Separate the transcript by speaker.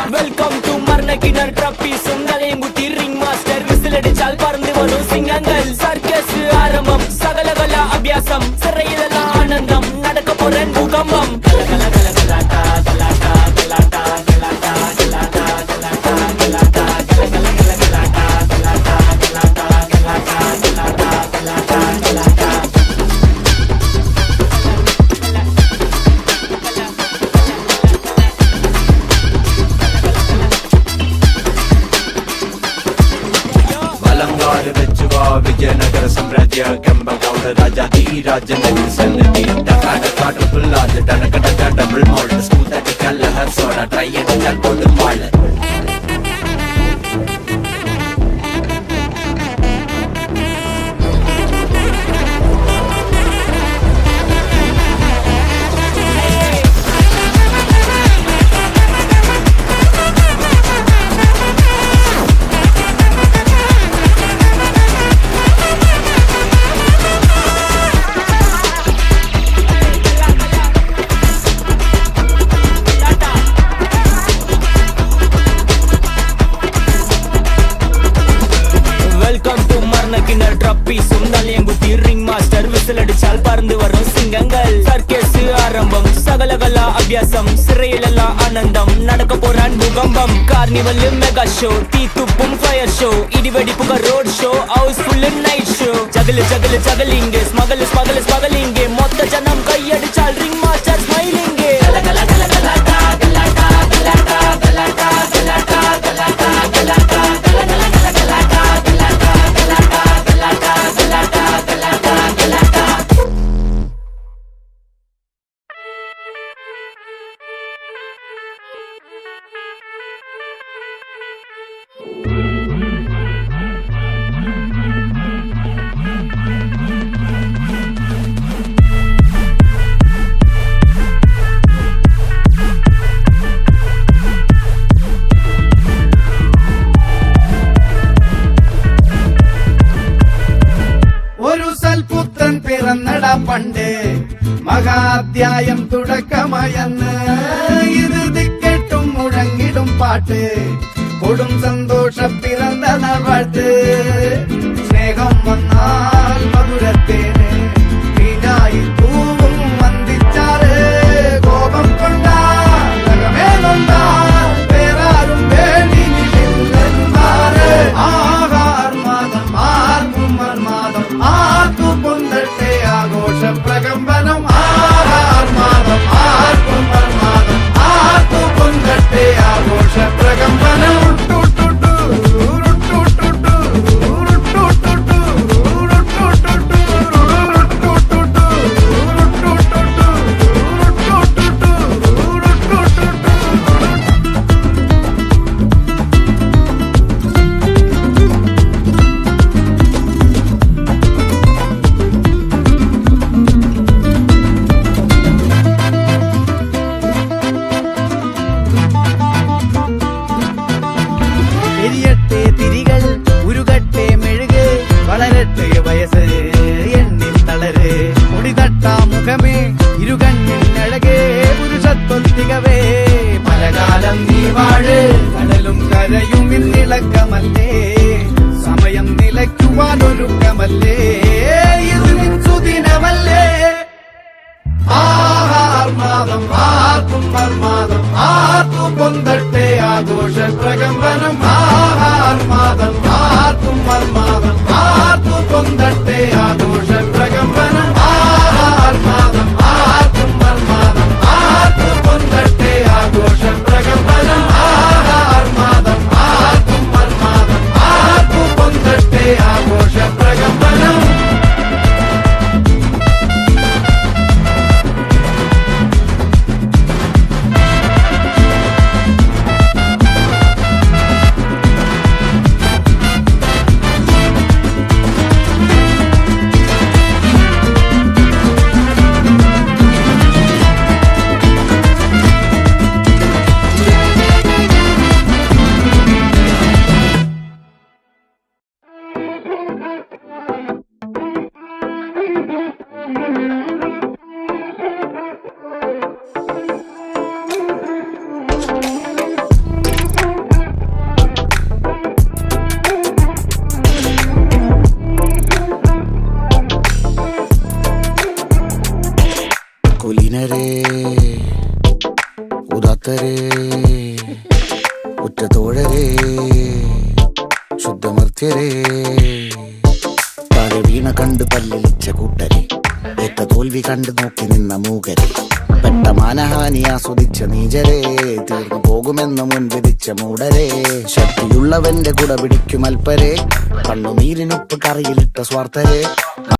Speaker 1: Welcome to Marnakinar Trophy Sundalayum Guthi Ring Master Whistle അടിച്ചാൽ പറന്നു വരും സിംഗങ്ങൾ സർക്കസ് ആരംഭം സകലകല അഭ്യാസം സിറയിലുള്ള ആനന്ദം നടക്കപ്പോരാൻ ഭൂകമ്പം
Speaker 2: विजयनगर साम्राज्य केंबगौड राजा दी राजनगर सन्निधि डका डका ट्रिपल आर डका डका डबल मॉल्ट स्मूथ एट कलर सोडा ट्राई एट चल बोल माल അഭ്യാസം സിറയിലുള്ള ആനന്ദം നടക്കപ്പോരാൻ ഭൂകമ്പം കാർണിവൽ മെഗാ ഷോ തീത്തുപ്പും ഫയർ ഷോ ഇടിവെടിപ്പുക road show house full night show juggling smuggling മൊത്ത ജനം കൈയടിച്ചാൽ റിംഗ് മാസ്റ്റർ സ്മൈലിംഗ്
Speaker 3: പണ്ട് മഹാധ്യായം തുടക്കമയന്ന് ഇത് ദിക്കെട്ടും മുഴങ്ങിടും പാട്ട് കൊടും സന്തോഷ പിറന്ന നാൾവാഴ്ത്ത് സ്നേഹം വന്നാൽ മധുരത്തേന് തീനായി പൂവും വന്ദിച്ചാറ് കോപം കൊണ്ടാൽ വേറാരും വേണ്ടി നിൽക്കുന്നതുമാറ് ആഹാർമാദം ആർക്കും മർമാദം ആർക്കു പൊന്തട്ടെ ആഘോഷ പ്രകമ്പനം ആഹാർമാദം ആർക്കും മർമാദം ആർക്കു പൊന്തട്ടെ ആഘോഷ പ്രകമ്പനം പലകാലം നീ വാഴ് കടലും കരയും ഇന്നിളക്കമല്ലേ സമയം നിലയ്ക്കുവാനൊരുക്കമല്ലേ ഇത് സുദിനമല്ലേ ആഹാർമാദം ആർക്കും മർമാദം ആർക്കും പൊന്തട്ടെ ആഘോഷ പ്രകമ്പനം ആഹാർമാദം ആർക്കും മർമാദം ആർക്കും പൊന്തട്ടെ ആഘോഷ പ്രകമ്പനം ആഹാർമാദം ആർക്കും മർമാദം ആർക്കും പൊന്തട്ടെ ആഘോഷ പ്രകമ്പനം ആഹാർമാദം ആർക്കും മർമാദം ആർക്കും പൊന്തട്ടെ ആഘോഷ പ്രകമ്പനം
Speaker 4: ഭക്തരേ ഉറ്റതോഴരേ ശുദ്ധമർത്യരേ താഴെ വീണ കണ്ട് പല്ലിളിച്ച കൂട്ടരെ ഏറ്റ തോൽവി കണ്ട് നോക്കി നിന്ന മൂകരെ പെട്ട മാനഹാനി ആസ്വദിച്ച നീചരെ തീർന്നു പോകുമെന്ന് മുൻവിധിച്ച മൂടരെ ശക്തിയുള്ളവന്റെ കുട പിടിക്കും അൽപ്പരെ കണ്ണുനീരിനൊപ്പ് കറിയിലിട്ട സ്വാർത്ഥരെ